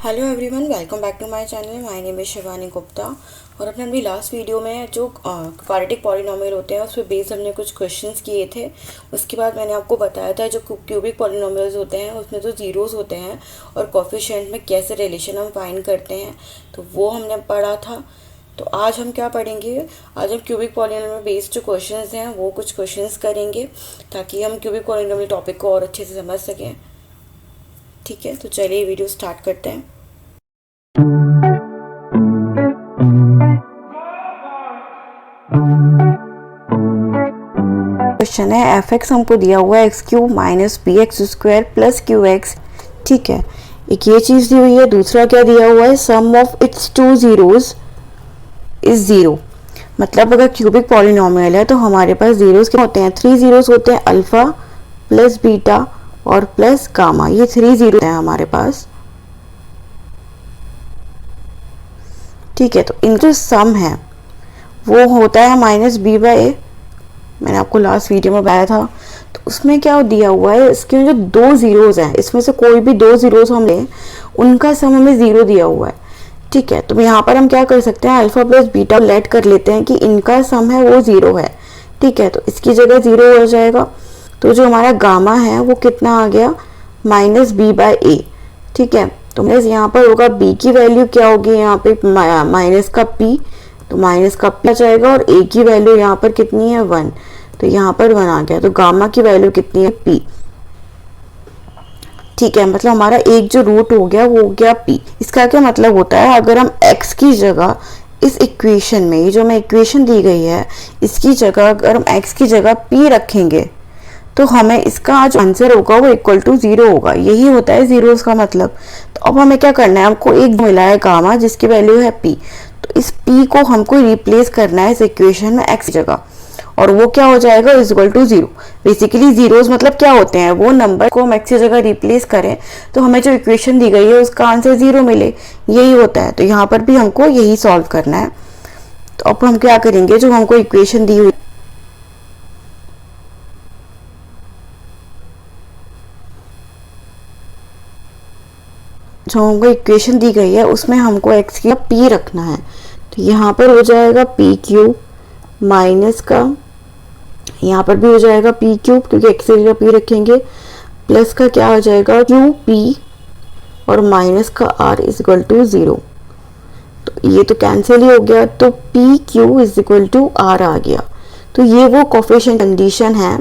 Hello everyone, welcome back to my channel. My name is Shivani Gupta. और अपने अभी last video में जो क्वाड्रेटिक पॉलिनोमियल होते हैं उस पर बेस्ड हमने कुछ क्वेश्चंस किए थे। उसके बाद मैंने आपको बताया था जो क्यूबिक पॉलिनोमियल्स होते हैं उसमें जो जीरोज़ होते हैं और कोफिशिएंट में कैसे रिलेशन हम फाइंड करते हैं, तो वो हमने पढ़ा था। तो आज हम क्या पढ़ेंगे, आज हम क्यूबिक पॉलिनोमियल में बेस्ड जो क्वेश्चंस हैं वो कुछ क्वेश्चंस करेंगे ताकि हम क्यूबिक पॉलिनोमियल टॉपिक को और अच्छे से समझ सकें। ठीक है, तो चलिए वीडियो स्टार्ट करते हैं। क्वेश्चन है एफ एक्स हमको दिया हुआ है x cube minus b x square plus q x. ठीक है, एक ये चीज़ दी हुई है। दूसरा क्या दिया हुआ है, sum of its two zeros is zero. मतलब अगर क्यूबिक पॉलिनोमियल है तो हमारे पास जीरोज क्या होते हैं, थ्री जीरोज होते हैं, अल्फा प्लस बीटा और प्लस गामा। ये थ्री जीरो है हमारे पास। ठीक है, तो इनका जो सम है वो होता है माइनस बी बाई ए। मैंने आपको लास्ट वीडियो में बताया था। तो उसमें क्या दिया हुआ है, इसके जो दो जीरोज हैं इसमें से कोई भी दो जीरोज हम लें उनका सम हमें ज़ीरो दिया हुआ है। ठीक है, तो यहाँ पर हम क्या कर सकते हैं, अल्फा प्लस बीटा लेट कर लेते हैं कि इनका सम है वो ज़ीरो है। ठीक है, तो इसकी जगह ज़ीरो हो जाएगा। तो जो हमारा गामा है वो कितना आ गया, माइनस बी बाई ए। ठीक है, तो यहाँ पर होगा बी की वैल्यू क्या होगी, यहाँ पे माइनस का पी, तो माइनस का पी आ जाएगा। और ए की वैल्यू यहाँ पर कितनी है, वन, तो यहाँ पर वन आ गया। तो गामा की वैल्यू कितनी है, पी। ठीक है, मतलब हमारा एक जो रूट हो गया वो हो गया पी। इसका क्या मतलब होता है, अगर हम x की जगह इस इक्वेशन में, ये जो हमें इक्वेशन दी गई है इसकी जगह अगर हम x की जगह p रखेंगे तो हमें इसका जो आंसर होगा वो इक्वल टू ज़ीरो होगा। यही होता है जीरोस का मतलब। तो अब हमें क्या करना है, हमको एक मिला है गामा जिसकी वैल्यू है p। तो इस p को हमको रिप्लेस करना है इस इक्वेशन में x की जगह, और वो क्या हो जाएगा, is equal to zero. Basically zeros मतलब क्या होते हैं, वो नंबर को हम x की जगह रिप्लेस करें तो हमें जो इक्वेशन दी गई है उसका आंसर जीरो मिले, यही होता है। तो यहाँ पर भी हमको यही सॉल्व करना है। तो अब हम क्या करेंगे, जो हमको इक्वेशन दी हुई जो हमको इक्वेशन दी गई है उसमें हमको x की p रखना है। तो यहाँ पर हो जाएगा पी क्यूब माइनस का, यहाँ पर भी हो जाएगा पी क्यूब क्योंकि x की जगह p रखेंगे, प्लस का क्या हो जाएगा क्यू पी और माइनस का r is equal to zero. तो ये तो कैंसिल ही हो गया, तो p q is equal to r आ गया। तो ये वो कोफिशिएंट कंडीशन है।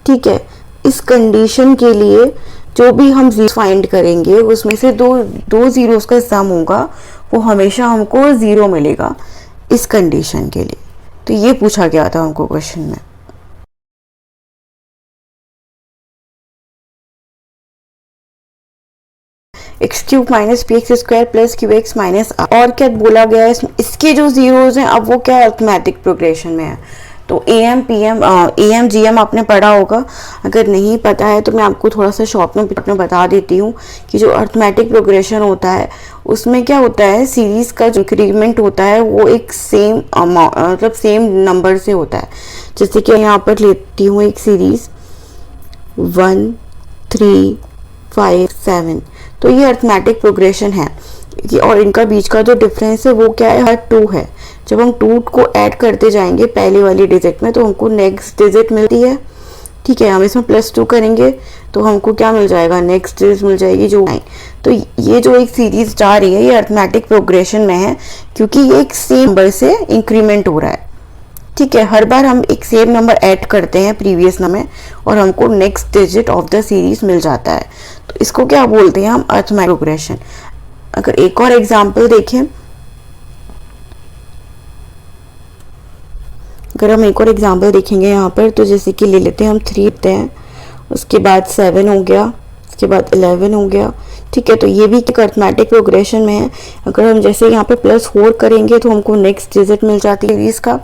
ठीक है, इस कंडीशन के लिए जो भी हम फाइंड करेंगे उसमें से दो जीरोस का सम होगा वो हमेशा हमको ज़ीरो मिलेगा इस कंडीशन के लिए। तो ये पूछा गया था हमको क्वेश्चन में। X cube minus p x square plus q x minus r. और क्या बोला गया है इसके जो जीरोज हैं अब वो क्या अरिथमेटिक प्रोग्रेशन में है। तो A M P M A M G M आपने पढ़ा होगा, अगर नहीं पता है तो मैं आपको थोड़ा सा शॉर्ट में बता देती हूँ कि जो अरिथमेटिक प्रोग्रेशन होता है उसमें क्या होता है, सीरीज का जो इंक्रीमेंट होता है वो एक सेम मतलब सेम नंबर से होता है। जैसे कि यहाँ पर लेती हूँ एक सीरीज 1 3 5 7, तो ये अरिथमेटिक प्रोग्रेशन है। और इनका बीच का जो डिफरेंस है वो क्या है, हर 2 है। जब हम 2 को ऐड करते जाएंगे पहले वाली डिजिट में तो हमको नेक्स्ट डिजिट मिलती है। ठीक है, हम इसमें +2 करेंगे तो हमको क्या मिल जाएगा, नेक्स्ट डिजिट मिल जाएगी जो 9। तो ये जो एक सीरीज जा रही है ये अरिथमेटिक प्रोग्रेशन में है क्योंकि ये एक सेम नंबर से इंक्रीमेंट हो रहा है। ठीक है, हर बार हम एक सेम नंबर ऐड करते हैं प्रीवियस नंबर में और हमको next digit of the series मिल जाता है। तो इसको क्या बोलते हैं हम, अरिथमेटिक प्रोग्रेशन। अगर एक और एग्जांपल देखें, अगर हम एक और एग्जांपल देखेंगे यहाँ पर, तो जैसे कि ले लेते हैं हम 3 लेते हैं, उसके बाद 7 हो गया, उसके बाद 11 हो गया। ठीक है, तो ये भी अरिथमेटिक प्रोग्रेशन में है। अगर हम जैसे यहाँ पे +4 करेंगे तो हमको नेक्स्ट डिजिट मिल जाती है इसका,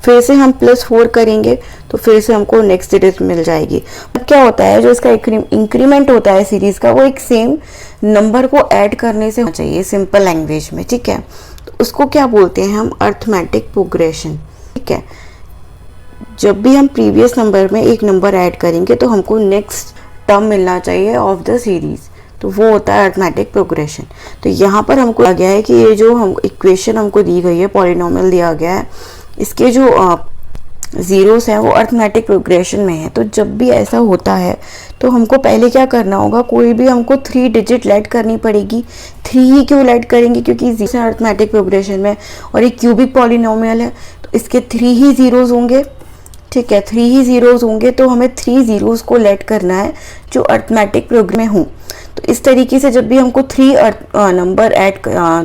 फिर से हम +4 करेंगे तो फिर से हमको नेक्स्ट डिजिट मिल जाएगी। अब क्या होता है, जो इसका इंक्रीमेंट होता है सीरीज का वो एक सेम नंबर को ऐड करने से होना चाहिए सिंपल लैंग्वेज में। ठीक है, तो उसको क्या बोलते हैं हम, अरिथमेटिक प्रोग्रेशन। ठीक है, जब भी हम प्रीवियस नंबर में एक नंबर ऐड करेंगे तो हमको नेक्स्ट टर्म मिलना चाहिए ऑफ द सीरीज। तो वो होता है अरिथमेटिक प्रोग्रेशन। तो यहाँ पर हमको आ गया है कि ये जो हम इक्वेशन हमको दी गई है, पॉलिनोमियल दिया गया है, इसके जो ज़ीरोस हैं वो अरिथमेटिक प्रोग्रेशन में है। तो जब भी ऐसा होता है तो हमको पहले क्या करना होगा, कोई भी हमको 3 डिजिट लेट करनी पड़ेगी। 3 ही क्यों लेट करेंगे, क्योंकि अरिथमेटिक प्रोग्रेशन में और एक क्यूबिक पॉलिनोमियल है तो इसके 3 ही ज़ीरोज़ होंगे। ठीक है, 3 ही ज़ीरोज़ होंगे तो हमें 3 ज़ीरोज़ को लेट करना है जो अरिथमेटिक प्रोग्रेशन में हों। तो इस तरीके से जब भी हमको 3 नंबर ऐड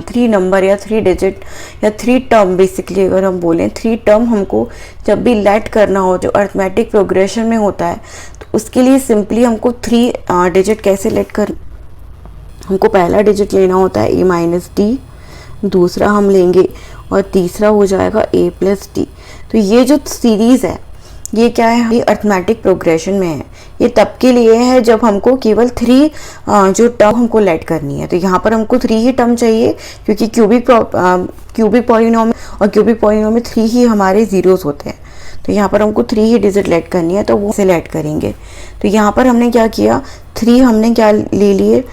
3 नंबर या 3 डिजिट या 3 टर्म, बेसिकली अगर हम बोलें 3 टर्म हमको जब भी लेट करना हो जो अरिथमेटिक प्रोग्रेशन में होता है, तो उसके लिए सिंपली हमको 3 डिजिट कैसे लेट कर, हमको पहला डिजिट लेना होता है a माइनस डी, दूसरा हम लेंगे और तीसरा हो जाएगा a प्लस डी। तो ये जो सीरीज़ है ये क्या है, ये अरिथमेटिक प्रोग्रेशन में है। ये तब के लिए है जब हमको केवल 3 जो टर्म हमको लेट करनी है। तो यहाँ पर हमको 3 ही टर्म चाहिए क्योंकि क्यूबिक पॉलिनोमियल और क्यूबिक पॉलिनोमियल में 3 ही हमारे ज़ीरोज़ होते हैं। तो यहाँ पर हमको 3 ही डिजिट लेट करनी है तो वो से लेट करेंगे। तो यहाँ पर हमने क्या किया, 3 हमने क्या ले लिए,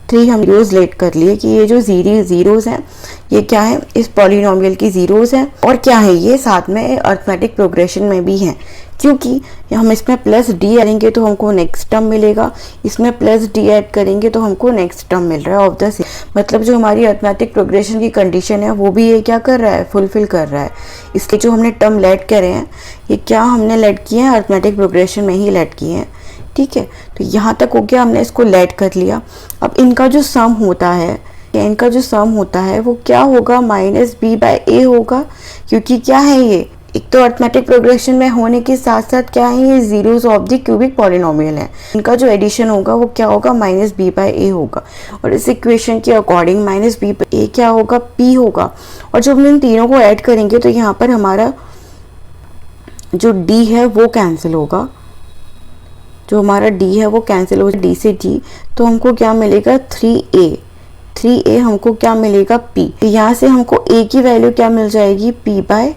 3 हम ज़ीरोज़ लेट कर लिए कि ये जो ज़ीरोज़ हैं ये क्या है, इस पॉलिनोमियल की ज़ीरोज़ हैं और क्या है, ये साथ में अरिथमेटिक प्रोग्रेशन में भी हैं। क्योंकि हम इसमें प्लस डी करेंगे तो हमको नेक्स्ट टर्म मिलेगा, इसमें प्लस डी ऐड करेंगे तो हमको नेक्स्ट टर्म मिल रहा है ऑफ द सेम। मतलब जो हमारी अरिथमेटिक प्रोग्रेशन की कंडीशन है वो भी ये क्या कर रहा है, फुलफिल कर रहा है। इसके जो हमने टर्म लेट करे हैं ये क्या हमने लेट किए हैं, अरिथमेटिक प्रोग्रेशन में ही लेट किए हैं। ठीक है, तो यहाँ तक हो गया, हमने इसको लेट कर लिया। अब इनका जो सम होता है, इनका जो सम होता है वो क्या होगा, माइनस बी बाई ए होगा। क्योंकि क्या है, ये एक तो अरिथमेटिक प्रोग्रेशन में होने के साथ साथ क्या है, ये zeros of the cubic polynomial है। इनका जो एडिशन होगा वो क्या होगा, माइनस बी बाई ए होगा। और इस इक्वेशन के अकॉर्डिंग माइनस बी बाई ए क्या होगा, पी होगा। और जब हम इन तीनों को ऐड करेंगे तो यहाँ पर हमारा जो डी है वो कैंसिल होगा, जो हमारा डी है वो कैंसिल हो, डी से डी तो हमको क्या मिलेगा, 3a हमको क्या मिलेगा, p। यहाँ से हमको a की वैल्यू क्या मिल जाएगी, p बाय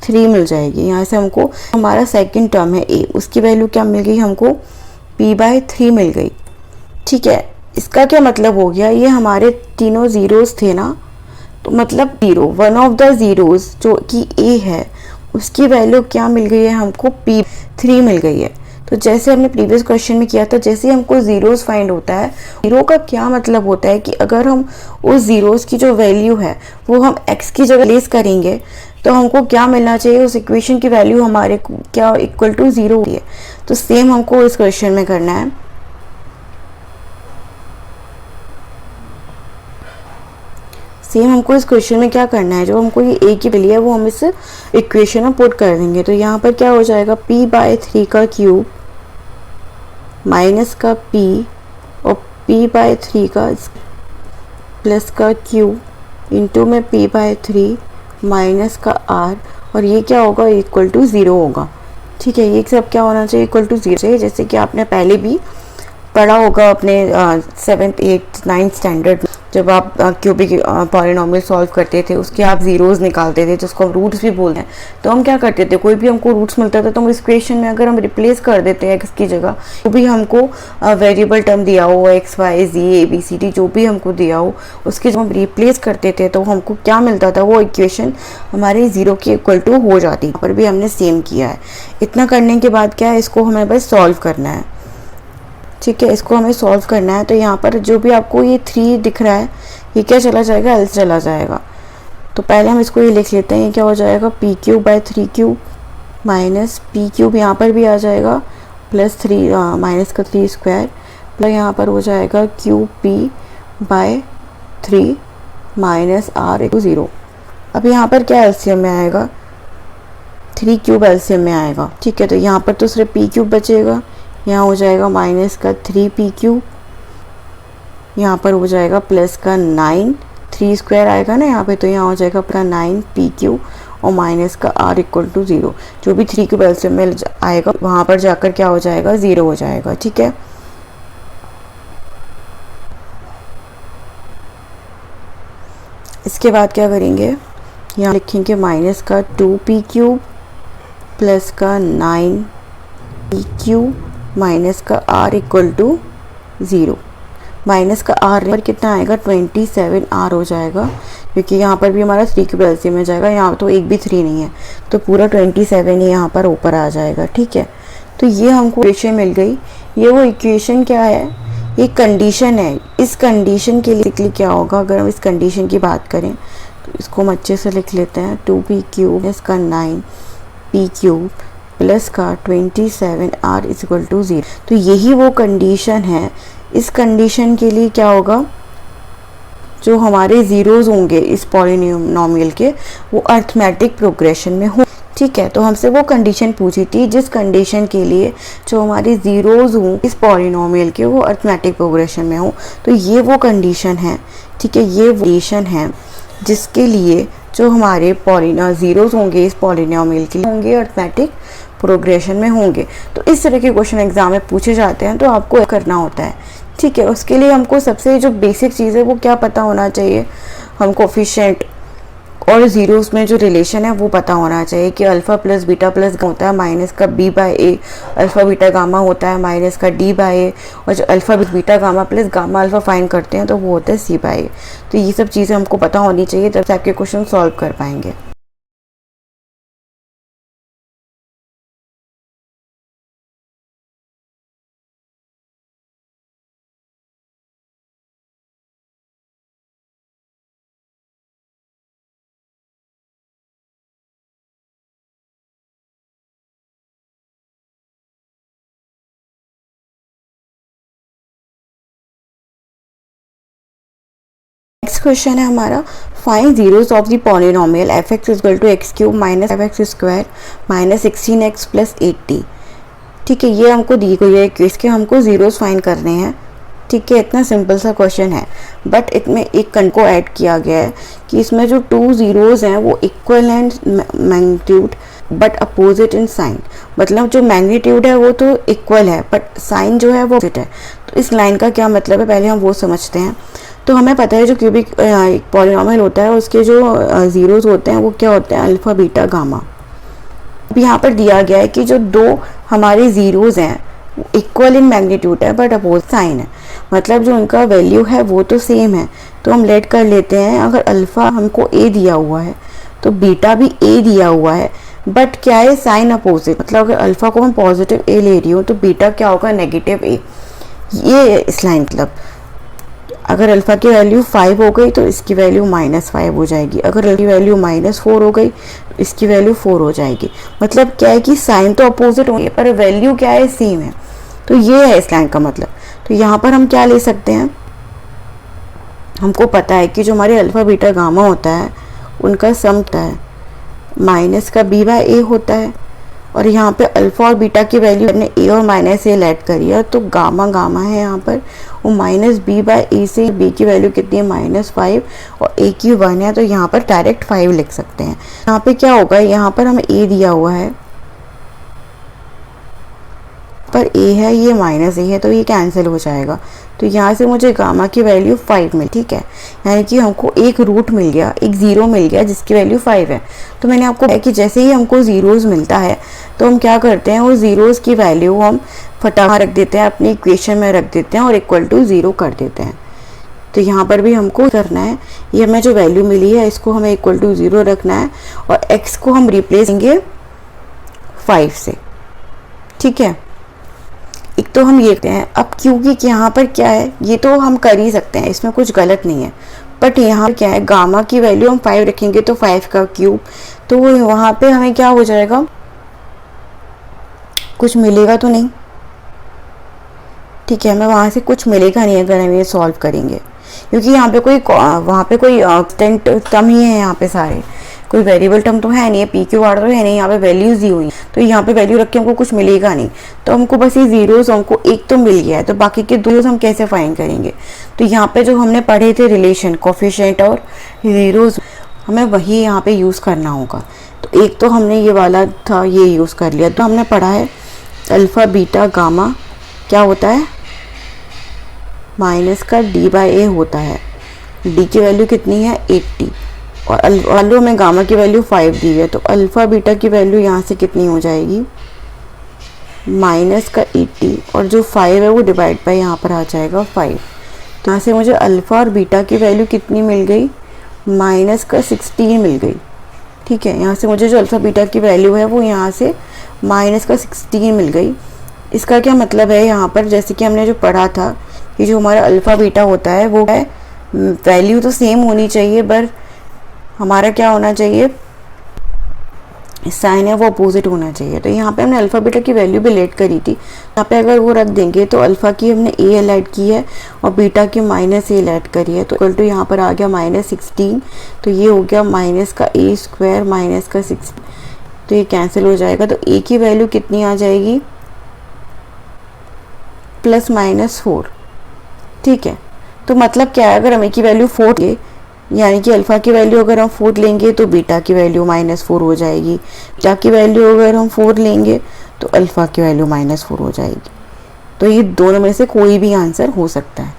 3 मिल जाएगी। यहाँ से हमको हमारा सेकंड टर्म है a, उसकी वैल्यू क्या मिल गई हमको, p बाय 3 मिल गई। ठीक है, इसका क्या मतलब हो गया, ये हमारे तीनों ज़ीरोज़ थे ना, तो मतलब zero one of the zeros जो कि a है उसकी वैल्यू क्या मिल गई है हमको, p3 मिल गई है। तो जैसे हमने प्रीवियस क्वेश्चन में किया था, जैसे हमको ज़ीरोज़ फाइंड होता है, ज़ीरो का क्या मतलब होता है कि अगर हम उस ज़ीरोज़ की जो वैल्यू है वो हम x की जगह प्लेस करेंगे तो हमको क्या मिलना चाहिए, उस इक्वेशन की वैल्यू हमारे क्या इक्वल टू 0 होती है। तो सेम हमको इस क्वेश्चन में करना है। सेम हमको इस क्वेश्चन में क्या करना है, जो हमको ये a की वैल्यू है वो हम इस इक्वेशन में पुट कर देंगे। तो यहाँ पर क्या हो जाएगा, p बाय 3 का क्यूब माइनस का p और p बाय 3 का प्लस का क्यूब इंटू में p बाय 3 माइनस का r, और ये क्या होगा, इक्वल टू 0 होगा। ठीक है, ये सब क्या होना चाहिए, इक्वल टू 0 चाहिए, जैसे कि आपने पहले भी पढ़ा होगा अपने 7th 8th 9th स्टैंडर्ड में, जब आप क्यूबिक पॉलिनोमियल सॉल्व करते थे उसके आप ज़ीरोज़ निकालते थे जिसको हम रूट्स भी बोलते हैं। तो हम क्या करते थे, कोई भी हमको रूट्स मिलता था तो हम इस इक्वेशन में अगर हम रिप्लेस कर देते हैं x की जगह, जो भी हमको वेरिएबल टर्म दिया हो, x y z a b c d जो भी हमको दिया हो, उसके जब हम रिप्लेस करते थे तो हमको क्या मिलता था, वो इक्वेशन हमारे 0 के इक्वल टू हो जाती। यहाँ पर भी हमने सेम किया है। इतना करने के बाद क्या है, इसको हमें बस सॉल्व करना है। ठीक है, इसको हमें सॉल्व करना है। तो यहाँ पर जो भी आपको ये 3 दिख रहा है ये क्या चला जाएगा, एल चला जाएगा। तो पहले हम इसको ये लिख लेते हैं, ये क्या हो जाएगा, P cube by 3 cube minus P cube यहाँ पर भी आ जाएगा प्लस 3 माइनस का 3 स्क्वायर प्लस यहाँ पर हो जाएगा cube p by 3 minus r equal 0। अब यहाँ पर क्या एलसीएम में आएगा, 3 क्यूब एलसीएम में आएगा। ठीक है, तो यहाँ पर तो सिर्फ पी क्यूब बचेगा, यहाँ हो जाएगा माइनस का 3 पी क्यूब, यहाँ पर हो जाएगा प्लस का 9, 3 स्क्वायर आएगा ना यहाँ पे, तो यहाँ हो जाएगा अपना 9 पी क्यूब और माइनस का r इक्वल टू 0। जो भी 3 क्यूब एलसीएम में आएगा वहाँ पर जाकर क्या हो जाएगा, 0 हो जाएगा। ठीक है, इसके बाद क्या करेंगे, यहाँ लिखेंगे माइनस का 2 पी क्यूब प्लस का 9 पी क्यूब माइनस का r इक्वल टू 0। माइनस का आर पर कितना आएगा 27 आर हो जाएगा, क्योंकि यहाँ पर भी हमारा 3 क्यूब एलसीएम में जाएगा, यहाँ तो एक भी 3 नहीं है तो पूरा 27 ही यहाँ पर ऊपर आ जाएगा। ठीक है, तो ये हमको इक्वेशन मिल गई। ये वो इक्वेशन क्या है, ये कंडीशन है। इस कंडीशन के लिए क्या होगा, अगर हम इस कंडीशन की बात करें तो इसको हम अच्छे से लिख लेते हैं। 2p क्यूब इसका 9p क्यूब प्लस का 27 r इक्वल टू 0। तो यही वो कंडीशन है। इस कंडीशन के लिए क्या होगा, जो हमारे ज़ीरोज़ होंगे इस पॉलिनोमियल के वो अर्थमेटिक प्रोग्रेशन में हो। ठीक है, तो हमसे वो कंडीशन पूछी थी जिस कंडीशन के लिए जो हमारे ज़ीरोज़ हों इस पॉलिनोमियल के वो अर्थमेटिक प्रोग्रेशन में हो। तो ये वो कंडीशन है। ठीक है, ये कंडीशन है जिसके लिए जो हमारे ज़ीरोज़ होंगे इस पॉलिनोमियल के लिए होंगे अर्थमेटिक प्रोग्रेशन में होंगे। तो इस तरह के क्वेश्चन एग्जाम में पूछे जाते हैं, तो आपको करना होता है। ठीक है, उसके लिए हमको सबसे जो बेसिक चीज़ है वो क्या पता होना चाहिए, हम कोफिशिएंट और ज़ीरोज़ में जो रिलेशन है वो पता होना चाहिए कि अल्फ़ा प्लस बीटा प्लस होता है माइनस का बी बाय ए, अल्फ़ा बीटा गामा होता है माइनस का डी बाय ए, और जो alpha beta gamma plus gamma alpha find करते हैं तो वो होता है सी बाय ए। तो ये सब चीज़ें हमको पता होनी चाहिए, तब से आपके क्वेश्चन सॉल्व कर पाएंगे। नेक्स्ट क्वेश्चन है हमारा, find zeros of the polynomial f x equal to x cube minus f x square minus 16x plus 80। ठीक है, ये हमको दी गई है कि इसके हमको जीरोस फाइंड करने हैं। ठीक है, इतना सिंपल सा क्वेश्चन है, बट इसमें एक कन को ऐड किया गया है कि इसमें जो 2 जीरोस हैं वो equal and magnitude but opposite in sign. मतलब जो मैग्नीट्यूड है वो तो इक्वल है बट साइन जो है वो अपोजिट है। तो इस लाइन का क्या मतलब है, पहले हम वो समझते हैं। तो हमें पता है जो क्यूबिक पॉलिनोमियल होता है उसके जो ज़ीरोज़ होते हैं वो क्या होते हैं, अल्फ़ा बीटा गामा। अब यहाँ पर दिया गया है कि जो दो हमारे ज़ीरोज़ हैं वो इक्वल इन मैग्नीट्यूड है बट अपोजिट साइन है, मतलब जो उनका वैल्यू है वो तो सेम है। तो हम लेट कर लेते हैं, अगर अल्फ़ा हमको ए दिया हुआ है तो बीटा भी ए दिया हुआ है, बट क्या है साइन अपोजिट। मतलब अगर अल्फ़ा को मैं पॉजिटिव ए ले रही हूँ तो बीटा क्या होगा, नेगेटिव ए। ये इस लाइन मतलब अगर अल्फ़ा की वैल्यू 5 हो गई तो इसकी वैल्यू -5 हो जाएगी, अगर अल्फ़ा की वैल्यू -4 हो गई तो इसकी वैल्यू 4 हो जाएगी। मतलब क्या है कि साइन तो अपोजिट होंगे पर वैल्यू क्या है, सेम है। तो ये है इस लाइन का मतलब। तो यहाँ पर हम क्या ले सकते हैं, हमको पता है कि जो हमारे अल्फ़ा बीटा गामा होता है उनका सम होता है माइनस का बी बाय ए होता है, और यहाँ पे अल्फ़ा और बीटा की वैल्यू हमने ए और माइनस ए ऐड करी है तो गामा गामा है यहाँ पर, वो माइनस बी बाय ए से बी की वैल्यू कितनी है -5 और ए की 1 है, तो यहाँ पर डायरेक्ट 5 लिख सकते हैं। यहाँ पे क्या होगा, यहाँ पर हमें ए दिया हुआ है पर ए है, ये माइनस ए है तो ये कैंसिल हो जाएगा। तो यहाँ से मुझे गामा की वैल्यू 5 मिली। ठीक है, यानी कि हमको एक रूट मिल गया, एक ज़ीरो मिल गया जिसकी वैल्यू 5 है। तो मैंने आपको कहा कि जैसे ही हमको ज़ीरोज़ मिलता है तो हम क्या करते हैं, वो ज़ीरोज़ की वैल्यू हम फटाफट रख देते हैं, अपनी इक्वेशन में रख देते हैं और इक्वल टू 0 कर देते हैं। तो यहाँ पर भी हमको करना है, ये हमें जो वैल्यू मिली है इसको हमें इक्वल टू 0 रखना है और x को हम रिप्लेस करेंगे 5 से। ठीक है, एक तो हम ये कहते हैं। अब क्योंकि यहाँ पर क्या है, ये तो हम कर ही सकते हैं, इसमें कुछ गलत नहीं है, बट यहाँ क्या है, गामा की वैल्यू हम 5 रखेंगे तो 5 का क्यूब, तो वहाँ पे हमें क्या हो जाएगा, कुछ मिलेगा तो नहीं। ठीक है, हमें वहाँ से कुछ मिलेगा नहीं अगर हम ये सॉल्व करेंगे, क्योंकि यहाँ पे कोई वहाँ पे कोई कांस्टेंट टर्म ही है, यहाँ पे सारे कोई वेरिएबल टर्म तो है नहीं है, पी क्यू आर तो है नहीं, यहाँ पे वैल्यूज दी हुई, तो यहाँ पे वैल्यू रख के हमको कुछ मिलेगा नहीं। तो हमको बस ये जीरोस, हमको एक तो मिल गया है, तो बाकी के दो हम कैसे फाइंड करेंगे। तो यहाँ पे जो हमने पढ़े थे रिलेशन कोफिशिएंट और जीरोस, हमें वही यहाँ पे यूज़ करना होगा। तो एक तो हमने ये वाला था, ये यूज़ कर लिया। तो हमने पढ़ा है अल्फ़ा बीटा गामा क्या होता है, माइनस का डी बाय ए होता है। डी की वैल्यू कितनी है 80 और अल्फ़ा में गामा की वैल्यू 5 दी है, तो अल्फ़ा बीटा की वैल्यू यहाँ से कितनी हो जाएगी, माइनस का 80 और जो 5 है वो डिवाइड बाय यहाँ पर आ जाएगा 5। तो यहाँ से मुझे अल्फ़ा और बीटा की वैल्यू कितनी मिल गई, -16 मिल गई। ठीक है, यहाँ से मुझे जो अल्फ़ा बीटा की वैल्यू है वो यहाँ से -16 मिल गई। इसका क्या मतलब है, यहाँ पर जैसे कि हमने जो पढ़ा था कि जो हमारा अल्फ़ा बीटा होता है वो है वैल्यू तो सेम होनी चाहिए, पर हमारा क्या होना चाहिए, साइन है वो अपोजिट होना चाहिए। तो यहाँ पे हमने अल्फ़ा बीटा की वैल्यू भी लेट करी थी, यहाँ पे अगर वो रख देंगे तो अल्फ़ा की हमने ए एल ऐड की है और बीटा की -a ऐड करी है, तो इक्वल टू यहाँ पर आ गया -16। तो ये हो गया माइनस का a स्क्वायर माइनस का 16, तो ये कैंसिल हो जाएगा। तो a की वैल्यू कितनी आ जाएगी, +-4। ठीक है, तो मतलब क्या है, अगर हम a की वैल्यू 4 ले, यानी कि अल्फ़ा की वैल्यू अगर हम 4 लेंगे तो बीटा की वैल्यू -4 हो जाएगी, बीटा की वैल्यू अगर हम 4 लेंगे तो अल्फ़ा की वैल्यू -4 हो जाएगी। तो ये दोनों में से कोई भी आंसर हो सकता है।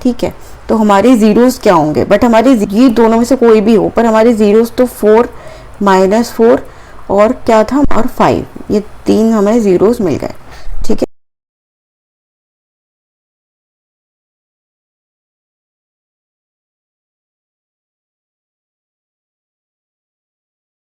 ठीक है, तो हमारे ज़ीरोज़ क्या होंगे, बट हमारे ये दोनों में से कोई भी हो, पर हमारे ज़ीरोज़ तो 4, -4 और क्या था, और 5, ये 3 हमें ज़ीरोज़ मिल गए।